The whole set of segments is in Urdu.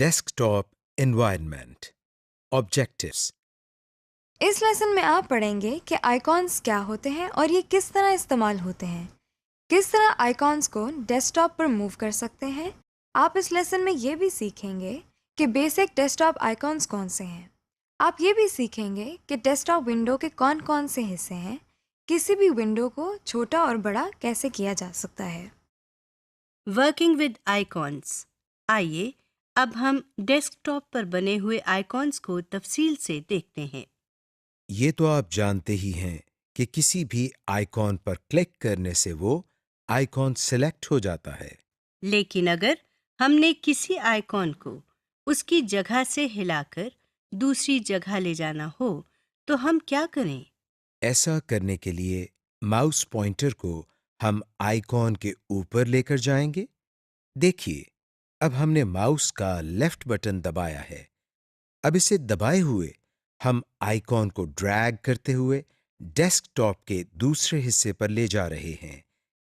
Desktop environment. Objectives. اس لیسن میں آپ پڑھیں گے کہ آئیکونس کیا ہوتے ہیں اور یہ کس طرح استعمال ہوتے ہیں، کس طرح آئیکونس کو ڈیسک ٹاپ پر موو کر سکتے ہیں۔ آپ اس لیسن میں یہ بھی سیکھیں گے کہ بیسک ڈیسک ٹاپ آئیکونس کون سے ہیں۔ آپ یہ بھی سیکھیں گے کہ ڈیسک ٹاپ ونڈو کے کون کون سے حصے ہیں، کسی بھی ونڈو کو چھوٹا اور بڑا کیسے کیا جا سکتا ہے۔ Working with icons. آئیے اب ہم ڈیسک ٹاپ پر بنے ہوئے آئیکونس کو تفصیل سے دیکھتے ہیں۔ یہ تو آپ جانتے ہی ہیں کہ کسی بھی آئیکن پر کلک کرنے سے وہ آئیکن سلیکٹ ہو جاتا ہے۔ لیکن اگر ہم نے کسی آئیکن کو اس کی جگہ سے ہلا کر دوسری جگہ لے جانا ہو تو ہم کیا کریں؟ ایسا کرنے کے لیے ماؤس پوائنٹر کو ہم آئیکن کے اوپر لے کر جائیں گے۔ دیکھیے، اب ہم نے ماؤس کا لیفٹ بٹن دبایا ہے۔ اب اسے دبائے ہوئے ہم آئیکن کو ڈریگ کرتے ہوئے ڈیسک ٹاپ کے دوسرے حصے پر لے جا رہے ہیں۔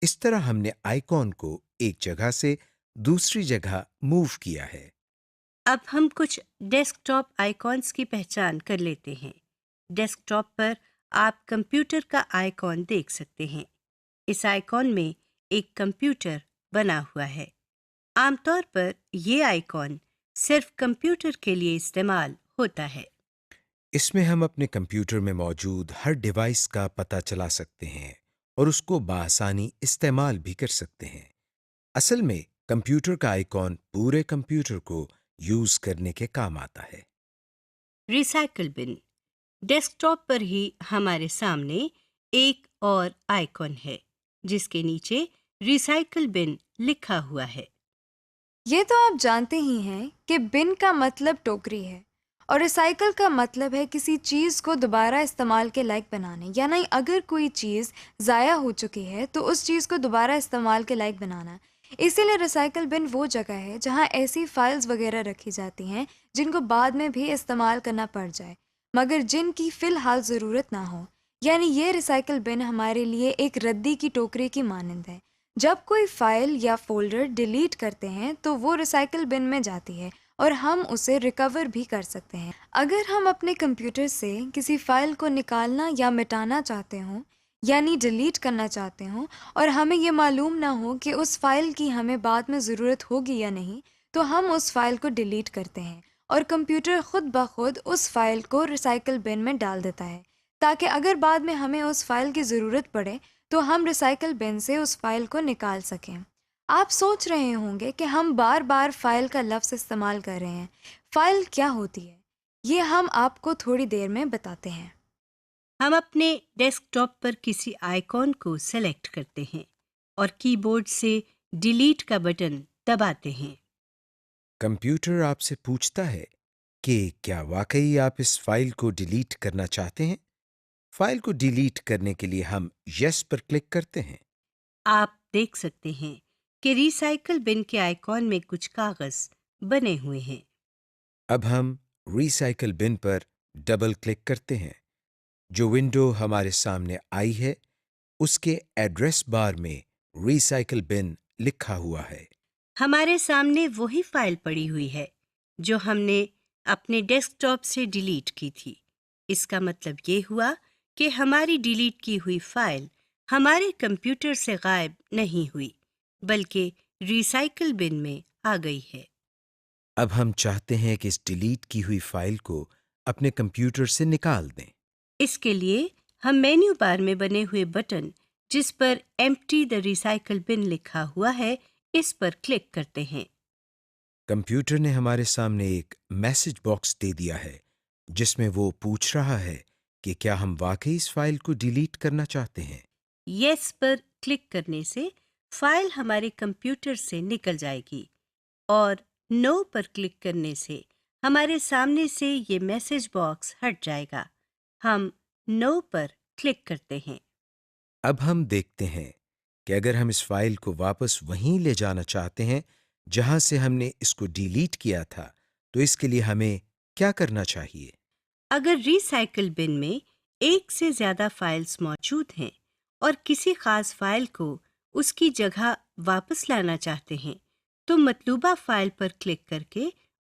اس طرح ہم نے آئیکن کو ایک جگہ سے دوسری جگہ موو کیا ہے۔ اب ہم کچھ ڈیسک ٹاپ آئیکونس کی پہچان کر لیتے ہیں۔ ڈیسک ٹاپ پر آپ کمپیوٹر کا آئیکن دیکھ سکتے ہیں۔ اس آئیکن میں ایک کمپیوٹر بنا ہوا ہے۔ عام طور پر یہ آئیکن صرف کمپیوٹر کے لیے استعمال ہوتا ہے۔ اس میں ہم اپنے کمپیوٹر میں موجود ہر ڈیوائس کا پتہ چلا سکتے ہیں اور اس کو بآسانی استعمال بھی کر سکتے ہیں۔ اصل میں کمپیوٹر کا آئیکن پورے کمپیوٹر کو یوز کرنے کے کام آتا ہے۔ ریسائیکل بن۔ ڈیسک ٹاپ پر ہی ہمارے سامنے ایک اور آئیکن ہے جس کے نیچے ریسائیکل بن لکھا ہوا ہے۔ یہ تو آپ جانتے ہی ہیں کہ بن کا مطلب ٹوکری ہے اور ریسائیکل کا مطلب ہے کسی چیز کو دوبارہ استعمال کے لائق بنانے، یعنی اگر کوئی چیز ضائع ہو چکی ہے تو اس چیز کو دوبارہ استعمال کے لائق بنانا۔ اسی لیے ریسائیکل بن وہ جگہ ہے جہاں ایسی فائلز وغیرہ رکھی جاتی ہیں جن کو بعد میں بھی استعمال کرنا پڑ جائے مگر جن کی فی الحال ضرورت نہ ہو، یعنی یہ ریسائیکل بن ہمارے لیے ایک ردی کی ٹوکری کی مانند ہے۔ جب کوئی فائل یا فولڈر ڈیلیٹ کرتے ہیں تو وہ ریسائیکل بن میں جاتی ہے اور ہم اسے ریکور بھی کر سکتے ہیں۔ اگر ہم اپنے کمپیوٹر سے کسی فائل کو نکالنا یا مٹانا چاہتے ہوں، یعنی ڈیلیٹ کرنا چاہتے ہوں، اور ہمیں یہ معلوم نہ ہو کہ اس فائل کی ہمیں بعد میں ضرورت ہوگی یا نہیں، تو ہم اس فائل کو ڈیلیٹ کرتے ہیں اور کمپیوٹر خود بخود اس فائل کو ریسائیکل بن میں ڈال دیتا ہے تاکہ اگر بعد میں ہمیں اس فائل کی ضرورت پڑے تو ہم ریسائیکل بن سے اس فائل کو نکال سکیں۔ آپ سوچ رہے ہوں گے کہ ہم بار بار فائل کا لفظ استعمال کر رہے ہیں۔ فائل کیا ہوتی ہے یہ ہم آپ کو تھوڑی دیر میں بتاتے ہیں۔ ہم اپنے ڈیسک ٹاپ پر کسی آئیکن کو سلیکٹ کرتے ہیں اور کی بورڈ سے ڈیلیٹ کا بٹن دباتے ہیں۔ کمپیوٹر آپ سے پوچھتا ہے کہ کیا واقعی آپ اس فائل کو ڈیلیٹ کرنا چاہتے ہیں؟ فائل کو ڈیلیٹ کرنے کے لیے ہم یس پر کلک کرتے ہیں۔ آپ دیکھ سکتے ہیں کہ ریسائیکل بن کے آئیکن میں کچھ کاغذ بنے ہوئے ہیں۔ اب ہم ریسائیکل بن پر ڈبل کلک کرتے ہیں۔ جو ونڈو ہمارے سامنے آئی ہے اس کے ایڈریس بار میں ریسائیکل بن لکھا ہوا ہے۔ ہمارے سامنے وہی فائل پڑی ہوئی ہے جو ہم نے اپنے ڈیسک ٹاپ سے ڈیلیٹ کی تھی۔ اس کا مطلب یہ ہوا کہ ہماری ڈیلیٹ کی ہوئی فائل ہمارے کمپیوٹر سے غائب نہیں ہوئی بلکہ ریسائیکل بن میں آ گئی ہے۔ اب ہم چاہتے ہیں کہ اس ڈیلیٹ کی ہوئی فائل کو اپنے کمپیوٹر سے نکال دیں۔ اس کے لیے ہم مینیو بار میں بنے ہوئے بٹن جس پر ایمپٹی دا ریسائیکل بن لکھا ہوا ہے اس پر کلک کرتے ہیں۔ کمپیوٹر نے ہمارے سامنے ایک میسج باکس دے دیا ہے جس میں وہ پوچھ رہا ہے کہ کیا ہم واقعی اس فائل کو ڈیلیٹ کرنا چاہتے ہیں۔ یس پر کلک کرنے سے فائل ہمارے کمپیوٹر سے نکل جائے گی اور نو پر کلک کرنے سے ہمارے سامنے سے یہ میسج باکس ہٹ جائے گا۔ ہم نو پر کلک کرتے ہیں۔ اب ہم دیکھتے ہیں کہ اگر ہم اس فائل کو واپس وہیں لے جانا چاہتے ہیں جہاں سے ہم نے اس کو ڈیلیٹ کیا تھا تو اس کے لیے ہمیں کیا کرنا چاہیے۔ اگر ریسائیکل بن میں ایک سے زیادہ فائلز موجود ہیں اور کسی خاص فائل کو اس کی جگہ واپس لانا چاہتے ہیں تو مطلوبہ فائل پر کلک کر کے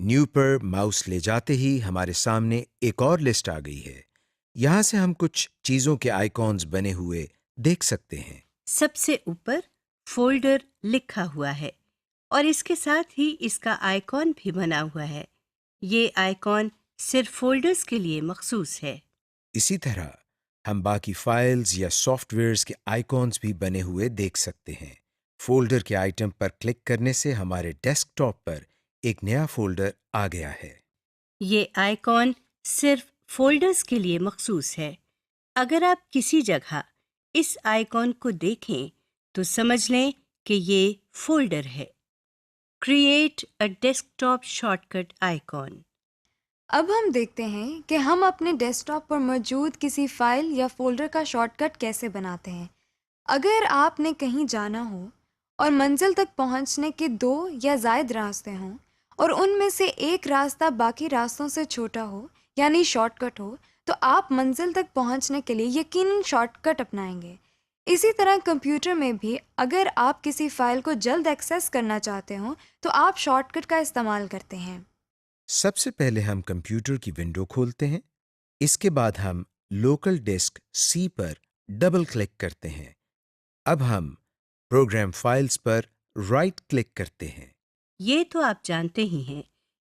نیو پر ماؤس لے جاتے ہی ہمارے سامنے ایک اور لسٹ آ گئی ہے۔ یہاں سے ہم کچھ چیزوں کے آئیکونز بنے ہوئے دیکھ سکتے ہیں۔ سب سے اوپر فولڈر لکھا ہوا ہے اور اس کے ساتھ ہی اس کا آئیکن بھی بنا ہوا ہے۔ یہ آئیکن صرف فولڈرز کے لیے مخصوص ہے۔ اسی طرح ہم باقی فائلز یا سافٹ ویئرز کے آئیکونز بھی بنے ہوئے دیکھ سکتے ہیں۔ فولڈر کے آئٹم پر کلک کرنے سے ہمارے ڈیسک ٹاپ پر ایک نیا فولڈر آ گیا ہے۔ یہ آئیکن صرف فولڈرز کے لیے مخصوص ہے۔ اگر آپ کسی جگہ اس آئیکن کو دیکھیں تو سمجھ لیں کہ یہ فولڈر ہے۔ Create a desktop shortcut icon. اب ہم دیکھتے ہیں کہ ہم اپنے ڈیسک ٹاپ پر موجود کسی فائل یا فولڈر کا شارٹ کٹ کیسے بناتے ہیں۔ اگر آپ نے کہیں جانا ہو اور منزل تک پہنچنے کے 2 یا زائد راستے ہوں اور ان میں سے ایک راستہ باقی راستوں سے چھوٹا ہو یعنی شارٹ کٹ ہو، تو آپ منزل تک پہنچنے کے لیے یقیناً شارٹ کٹ اپنائیں گے۔ اسی طرح کمپیوٹر میں بھی اگر آپ کسی فائل کو جلد ایکسیس کرنا چاہتے ہوں تو آپ شارٹ کٹ کا استعمال کرتے ہیں۔ سب سے پہلے ہم کمپیوٹر کی ونڈو کھولتے ہیں۔ اس کے بعد ہم لوکل ڈسک سی پر ڈبل کلک کرتے ہیں۔ اب ہم پروگرام فائلز پر رائٹ کلک کرتے ہیں۔ یہ تو آپ جانتے ہی ہیں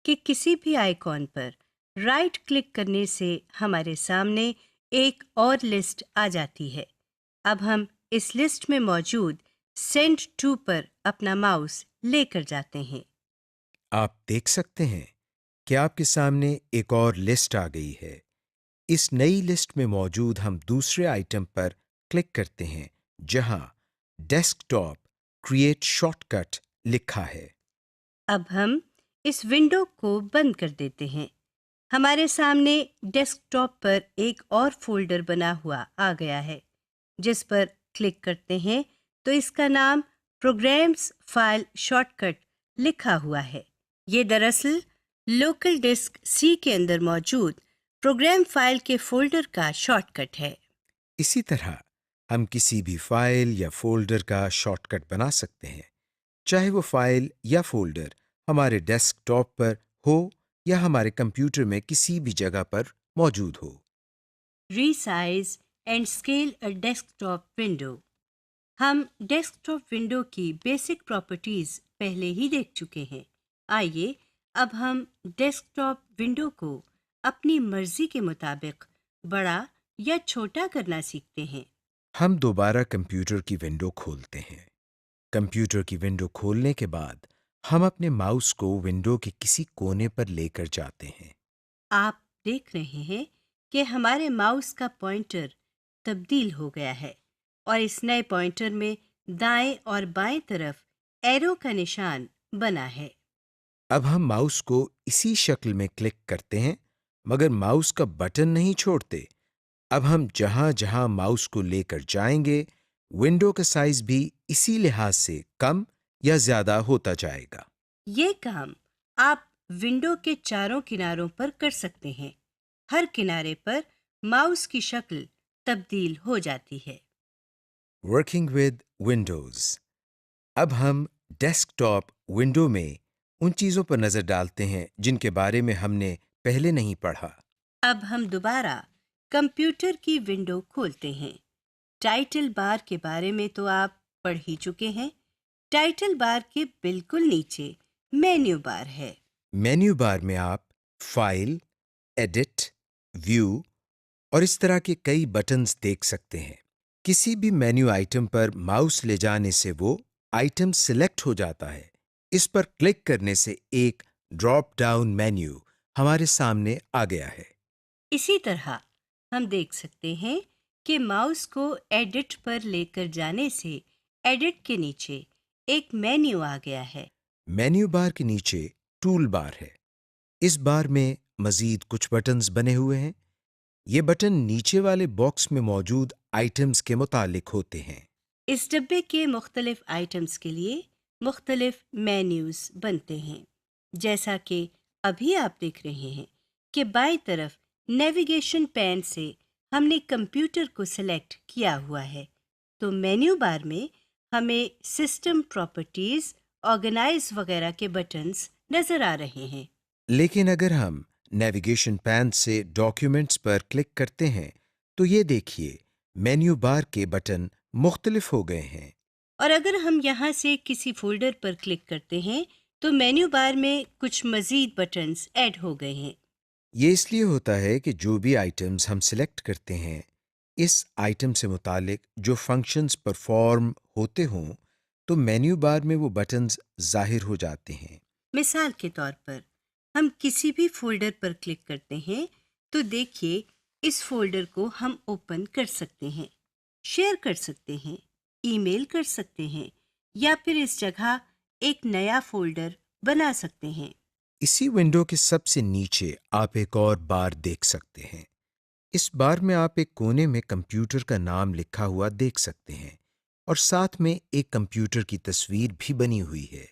کہ کسی بھی آئیکن پر رائٹ کلک کرنے سے ہمارے سامنے ایک اور لسٹ آ جاتی ہے۔ اب ہم اس لسٹ میں موجود سینڈ ٹو پر اپنا ماؤس لے کر جاتے ہیں۔ آپ دیکھ سکتے ہیں کہ آپ کے سامنے ایک اور لسٹ آ گئی ہے۔ اس نئی لسٹ میں موجود ہم دوسرے آئٹم پر کلک کرتے ہیں جہاں desktop create shortcut لکھا ہے۔ اب ہم اس ونڈو کو بند کر دیتے ہیں۔ ہمارے سامنے ڈیسک ٹاپ پر ایک اور فولڈر بنا ہوا آ گیا ہے۔ جس پر کلک کرتے ہیں تو اس کا نام پروگرامز فائل شارٹ کٹ لکھا ہوا ہے۔ یہ دراصل لوکل ڈسک سی کے اندر موجود پروگرام فائل کے فولڈر کا شارٹ کٹ ہے۔ اسی طرح ہم کسی بھی فائل یا فولڈر کا شارٹ کٹ بنا سکتے ہیں، چاہے وہ فائل یا فولڈر ہمارے ڈیسک ٹاپ پر ہو یا ہمارے کمپیوٹر میں کسی بھی جگہ پر موجود ہو۔ Resize and scale a desktop window. ہم ڈیسک ٹاپ ونڈو کی بیسک پراپرٹیز پہلے ہی دیکھ چکے ہیں۔ آئیے اب ہم ڈیسک ٹاپ ونڈو کو اپنی مرضی کے مطابق بڑا یا چھوٹا کرنا سیکھتے ہیں۔ ہم دوبارہ کمپیوٹر کی ونڈو کھولتے ہیں۔ کمپیوٹر کی ونڈو کھولنے کے بعد ہم اپنے ماؤس کو ونڈو کے کسی کونے پر لے کر جاتے ہیں۔ آپ دیکھ رہے ہیں کہ ہمارے ماؤس کا پوائنٹر تبدیل ہو گیا ہے اور اس نئے پوائنٹر میں دائیں اور بائیں طرف ایرو کا نشان بنا ہے۔ اب ہم ماؤس کو اسی شکل میں کلک کرتے ہیں مگر ماؤس کا بٹن نہیں چھوڑتے۔ اب ہم جہاں جہاں ماؤس کو لے کر جائیں گے ونڈو کا سائز بھی اسی لحاظ سے کم یا زیادہ ہوتا جائے گا۔ یہ کام آپ ونڈو کے چاروں کناروں پر کر سکتے ہیں۔ ہر کنارے پر ماؤس کی شکل تبدیل ہو جاتی ہے۔ Working with Windows. اب ہم ڈیسک ٹاپ ونڈو میں ان چیزوں پر نظر ڈالتے ہیں جن کے بارے میں ہم نے پہلے نہیں پڑھا۔ اب ہم دوبارہ کمپیوٹر کی ونڈو کھولتے ہیں۔ ٹائٹل بار کے بارے میں تو آپ پڑھ ہی چکے ہیں۔ ٹائٹل بار کے بالکل نیچے مینیو بار ہے۔ مینیو بار میں آپ فائل، ایڈٹ، ویو اور اس طرح کے کئی بٹنز دیکھ سکتے ہیں۔ کسی بھی مینیو آئٹم پر ماؤس لے جانے سے وہ آئٹم سلیکٹ ہو جاتا ہے۔ اس پر کلک کرنے سے ایک ڈراپ ڈاؤن مینیو ہمارے سامنے آ گیا ہے۔ اسی طرح ہم دیکھ سکتے ہیں کہ ماؤس کو ایڈٹ پر لے کر جانے سے ایڈٹ کے نیچے ایک مینیو آ گیا ہے۔ مینیو بار کے نیچے ٹول بار ہے۔ اس بار میں مزید کچھ بٹنز بنے ہوئے ہیں۔ یہ بٹن نیچے والے باکس میں موجود آئٹمز کے متعلق ہوتے ہیں۔ اس ڈبے کے مختلف آئٹمز کے لیے مختلف مینیوز بنتے ہیں۔ جیسا کہ ابھی آپ دیکھ رہے ہیں کہ بائیں طرف نیویگیشن پین سے ہم نے کمپیوٹر کو سلیکٹ کیا ہوا ہے، تو مینیو بار میں ہمیں سسٹم پراپرٹیز، آرگنائز وغیرہ کے بٹنز نظر آ رہے ہیں۔ لیکن اگر ہم نیویگیشن پین سے ڈاکیومنٹس پر کلک کرتے ہیں تو یہ دیکھیے مینیو بار کے بٹن مختلف ہو گئے ہیں۔ اور اگر ہم یہاں سے کسی فولڈر پر کلک کرتے ہیں تو مینیو بار میں کچھ مزید بٹنز ایڈ ہو گئے ہیں۔ یہ اس لیے ہوتا ہے کہ جو بھی آئٹمز ہم سلیکٹ کرتے ہیں اس آئٹم سے متعلق جو فنکشنز پرفارم ہوتے ہوں تو مینیو بار میں وہ بٹنز ظاہر ہو جاتے ہیں۔ مثال کے طور پر ہم کسی بھی فولڈر پر کلک کرتے ہیں تو دیکھیے اس فولڈر کو ہم اوپن کر سکتے ہیں، شیئر کر سکتے ہیں، ای میل کر سکتے ہیں یا پھر اس جگہ ایک نیا فولڈر بنا سکتے ہیں۔ اسی ونڈو کے سب سے نیچے آپ ایک اور بار دیکھ سکتے ہیں۔ اس بار میں آپ ایک کونے میں کمپیوٹر کا نام لکھا ہوا دیکھ سکتے ہیں اور ساتھ میں ایک کمپیوٹر کی تصویر بھی بنی ہوئی ہے۔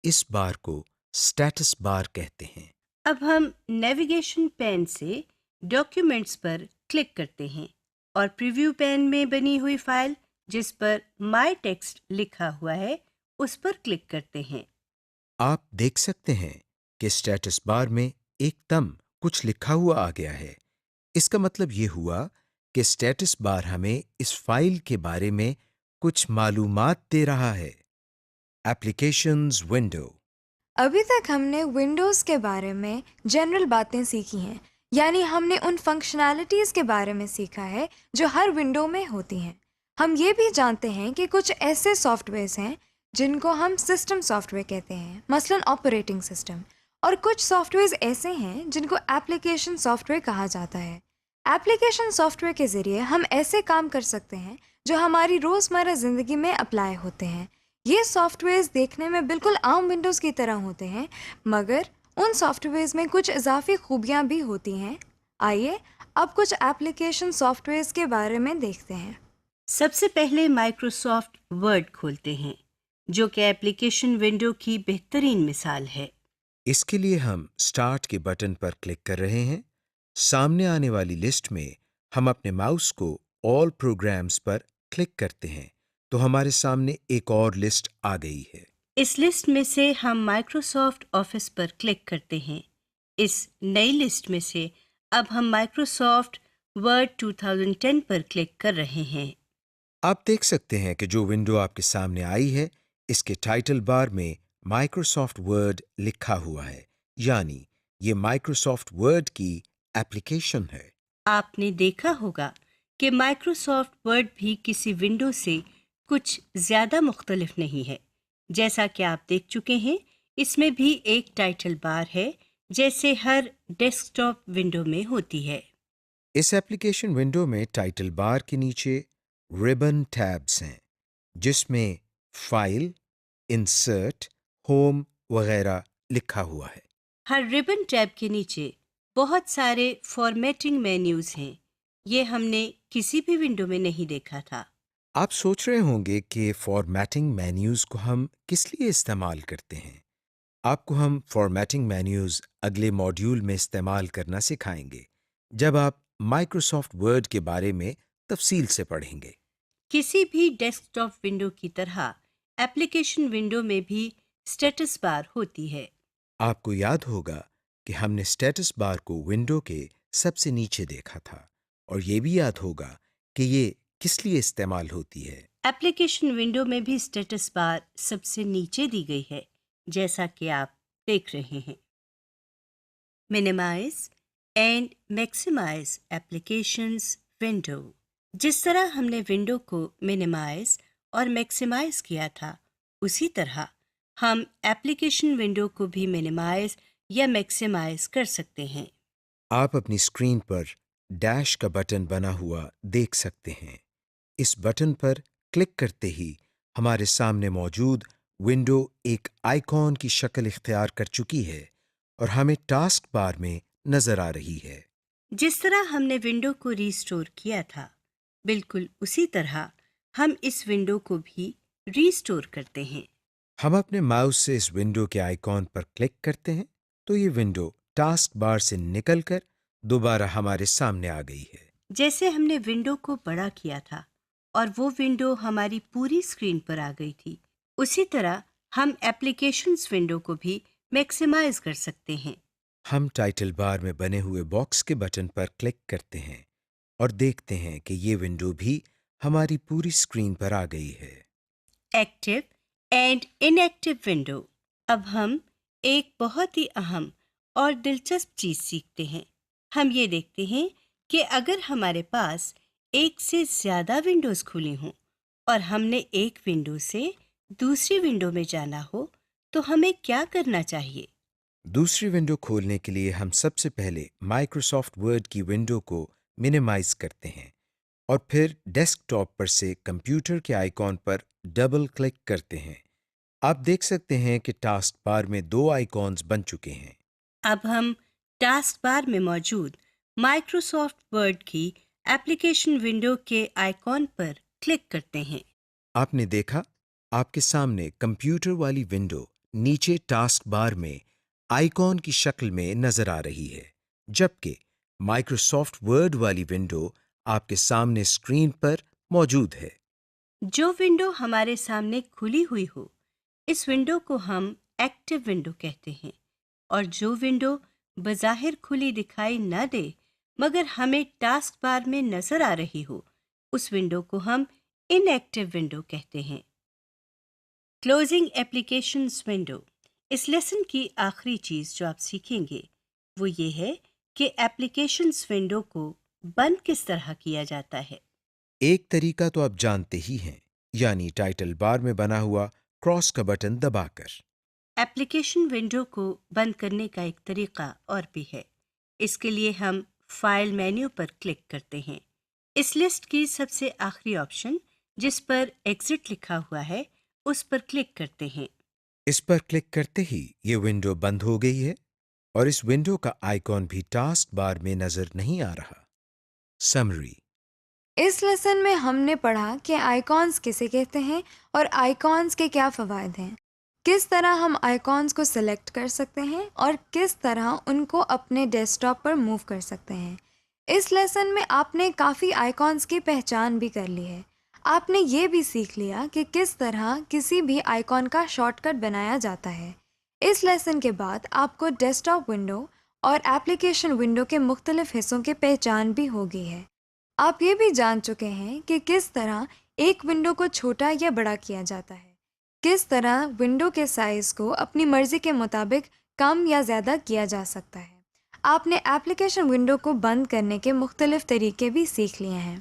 اس بار کو اسٹیٹس بار کہتے ہیں۔ اب ہم نیویگیشن پین سے ڈاکیومنٹس پر کلک کرتے ہیں اور پریویو پین میں بنی ہوئی فائل جس پر مائی ٹیکسٹ لکھا ہوا ہے اس پر کلک کرتے ہیں۔ آپ دیکھ سکتے ہیں کہ اسٹیٹس بار میں ایک دم کچھ لکھا ہوا آ گیا ہے۔ اس کا مطلب یہ ہوا کہ اسٹیٹس بار ہمیں اس فائل کے بارے میں کچھ معلومات دے رہا ہے۔ Applications window. ابھی تک ہم نے ونڈوز کے بارے میں جنرل باتیں سیکھی ہیں، یعنی ہم نے ان فنکشنالٹیز کے بارے میں سیکھا ہے جو ہر ونڈو میں ہوتی ہیں۔ ہم یہ بھی جانتے ہیں کہ کچھ ایسے سافٹ ویئرز ہیں جن کو ہم سسٹم سافٹ ویئر کہتے ہیں، مثلاً آپریٹنگ سسٹم، اور کچھ سافٹ ویئرز ایسے ہیں جن کو ایپلیکیشن سافٹ ویئر کہا جاتا ہے۔ ایپلیکیشن سافٹ ویئر کے ذریعے ہم ایسے کام کر سکتے ہیں جو ہماری روزمرہ زندگی میں اپلائی ہوتے ہیں۔ یہ سافٹ ویئرز دیکھنے میں بالکل عام ونڈوز کی طرح ہوتے ہیں، مگر ان سافٹ ویئرز میں کچھ اضافی خوبیاں بھی ہوتی ہیں۔ آئیے اب کچھ ایپلیکیشن سافٹ ویئرز کے بارے میں دیکھتے ہیں۔ سب سے پہلے مائکروسافٹ ورڈ کھولتے ہیں جو کہ ایپلیکیشن ونڈو کی بہترین مثال ہے۔ اس کے لیے ہم اسٹارٹ کے بٹن پر کلک کر رہے ہیں۔ سامنے آنے والی لسٹ میں ہم اپنے ماؤس کو آل پروگرامز پر کلک کرتے ہیں تو ہمارے سامنے ایک اور لسٹ آ گئی ہے۔ اس لسٹ میں سے ہم مائکروسافٹ آفس پر کلک کرتے ہیں۔ اس نئی لسٹ میں سے اب ہم مائکروسافٹ ورڈ 2010 پر کلک کر رہے ہیں۔ آپ دیکھ سکتے ہیں کہ جو ونڈو آپ کے سامنے آئی ہے اس کے ٹائٹل بار میں مائکروسافٹ ورڈ لکھا ہوا ہے، یعنی یہ مائکروسافٹ ورڈ کی ایپلیکیشن ہے۔ آپ نے دیکھا ہوگا کہ مائکروسافٹ ورڈ بھی کسی ونڈو سے کچھ زیادہ مختلف نہیں ہے۔ جیسا کہ آپ دیکھ چکے ہیں اس میں بھی ایک ٹائٹل بار ہے جیسے ہر ڈیسک ٹاپ ونڈو میں ہوتی ہے۔ اس ایپلیکیشن ونڈو میں ٹائٹل بار کے نیچے ربن ٹیبز ہیں جس میں فائل، انسرٹ، ہوم وغیرہ لکھا ہوا ہے۔ ہر ربن ٹیب کے نیچے بہت سارے فارمیٹنگ مینیوز ہیں۔ یہ ہم نے کسی بھی ونڈو میں نہیں دیکھا تھا۔ آپ سوچ رہے ہوں گے کہ فارمیٹنگ مینیوز کو ہم کس لیے استعمال کرتے ہیں۔ آپ کو ہم فارمیٹنگ مینیوز اگلے ماڈیول میں استعمال کرنا سکھائیں گے جب آپ مائکروسافٹ ورڈ کے بارے میں تفصیل سے پڑھیں گے۔ کسی بھی ڈیسک ٹاپ ونڈو کی طرح ایپلیکیشن ونڈو میں بھی اسٹیٹس بار ہوتی ہے۔ آپ کو یاد ہوگا کہ ہم نے اسٹیٹس بار کو ونڈو کے سب سے نیچے دیکھا تھا، اور یہ بھی یاد ہوگا کہ یہ کس لیے استعمال ہوتی ہے۔ ایپلیکیشن ونڈو میں بھی اسٹیٹس بار سب سے نیچے دی گئی ہے جیسا کہ آپ دیکھ رہے ہیں۔ Minimise and maximise applications window. جس طرح ہم نے ونڈو کو منیمائز اور میکسیمائز کیا تھا اسی طرح ہم ایپلیکیشن ونڈو کو بھی منیمائز یا میکسیمائز کر سکتے ہیں۔ آپ اپنی اسکرین پر ڈیش کا بٹن بنا ہوا دیکھ سکتے ہیں۔ اس بٹن پر کلک کرتے ہی ہمارے سامنے موجود ونڈو ایک آئیکن کی شکل اختیار کر چکی ہے اور ہمیں ٹاسک بار میں نظر آ رہی ہے۔ جس طرح ہم نے ونڈو کو ریسٹور کیا تھا بالکل اسی طرح ہم اس ونڈو کو بھی ریسٹور کرتے ہیں۔ ہم اپنے ماؤس سے اس ونڈو کے آئیکن پر کلک کرتے ہیں تو یہ ونڈو ٹاسک بار سے نکل کر دوبارہ ہمارے سامنے آ گئی ہے۔ جیسے ہم نے ونڈو کو بڑا کیا تھا اور وہ ونڈو ہماری پوری اسکرین پر آ گئی تھی، اسی طرح ہم ایپلیکیشنز ونڈو کو بھی میکسیمائز کر سکتے ہیں۔ ہم ٹائٹل بار میں بنے ہوئے باکس کے بٹن پر کلک کرتے ہیں اور دیکھتے ہیں کہ یہ ونڈو بھی ہماری پوری اسکرین پر آ گئی ہے۔ Active and in active window. اب ہم ایک بہت ہی اہم اور دلچسپ چیز سیکھتے ہیں۔ ہم یہ دیکھتے ہیں کہ اگر ہمارے پاس ایک سے زیادہ ونڈوز کھلی ہوں اور ہم نے ایک ونڈو سے دوسری ونڈو میں جانا ہو تو ہمیں کیا کرنا چاہیے؟ دوسری ونڈو کھولنے کے لیے ہم سب سے پہلے مائکروسافٹ ورڈ کی ونڈو کو منیمائز کرتے ہیں اور پھر ڈیسک ٹاپ پر سے کمپیوٹر کے آئیکن پر ڈبل کلک کرتے ہیں۔ آپ دیکھ سکتے ہیں کہ ٹاسک بار میں 2 آئیکونز بن چکے ہیں۔ اب ہم ٹاسک بار میں موجود مائکروسافٹ ورڈ کی ایپلیکیشن ونڈو کے آئیکن پر کلک کرتے ہیں۔ آپ نے دیکھا آپ کے سامنے کمپیوٹر والی ونڈو نیچے ٹاسک بار میں آئیکن کی شکل میں نظر آ رہی ہے، جبکہ مائکروسافٹ ورڈ والی ونڈو آپ کے سامنے اسکرین پر موجود ہے۔ جو ونڈو ہمارے سامنے کھلی ہوئی ہو اس ونڈو کو ہم ایکٹیو ونڈو کہتے ہیں، اور جو ونڈو بظاہر کھلی دکھائی نہ دے مگر ہمیں ٹاسک بار میں نظر آ رہی ہو اس ونڈو کو ہم ان ایکٹیو ونڈو کہتے ہیں۔ Closing applications window. اس لیسن کی آخری چیز جو آپ سیکھیں گے وہ یہ ہے کہ ایپلیکیشنز ونڈو کو بند کس طرح کیا جاتا ہے۔ ایک طریقہ تو آپ جانتے ہی ہیں، یعنی ٹائٹل بار میں بنا ہوا کراس کا بٹن دبا کر۔ ایپلیکیشن ونڈو کو بند کرنے کا ایک طریقہ اور بھی ہے۔ اس کے لیے ہم فائل مینیو پر کلک کرتے ہیں۔ اس لسٹ کی سب سے آخری آپشن جس پر ایگزٹ لکھا ہوا ہے اس پر کلک کرتے ہیں۔ اس پر کلک کرتے ہی یہ ونڈو بند ہو گئی ہے اور اس ونڈو کا آئیکن بھی ٹاسک بار میں نظر نہیں آ رہا۔ سمری۔ اس لیسن میں ہم نے پڑھا کہ آئیکونز کسے کہتے ہیں اور آئیکونز کے کیا فوائد ہیں، کس طرح ہم آئیکونز کو سلیکٹ کر سکتے ہیں اور کس طرح ان کو اپنے ڈیسک ٹاپ پر موو کر سکتے ہیں۔ اس لیسن میں آپ نے کافی آئیکونز کی پہچان بھی کر لی ہے۔ آپ نے یہ بھی سیکھ لیا کہ کس طرح کسی بھی آئیکن کا شارٹ کٹ بنایا جاتا ہے۔ اس لیسن کے بعد آپ کو ڈیسک ٹاپ ونڈو اور ایپلیکیشن ونڈو کے مختلف حصوں کی پہچان بھی ہو گئی ہے۔ آپ یہ بھی جان چکے ہیں کہ کس طرح ایک ونڈو کو چھوٹا یا بڑا کیا جاتا ہے، کس طرح ونڈو کے سائز کو اپنی مرضی کے مطابق کم یا زیادہ کیا جا سکتا ہے۔ آپ نے ایپلیکیشن ونڈو کو بند کرنے کے مختلف طریقے بھی سیکھ لیے ہیں۔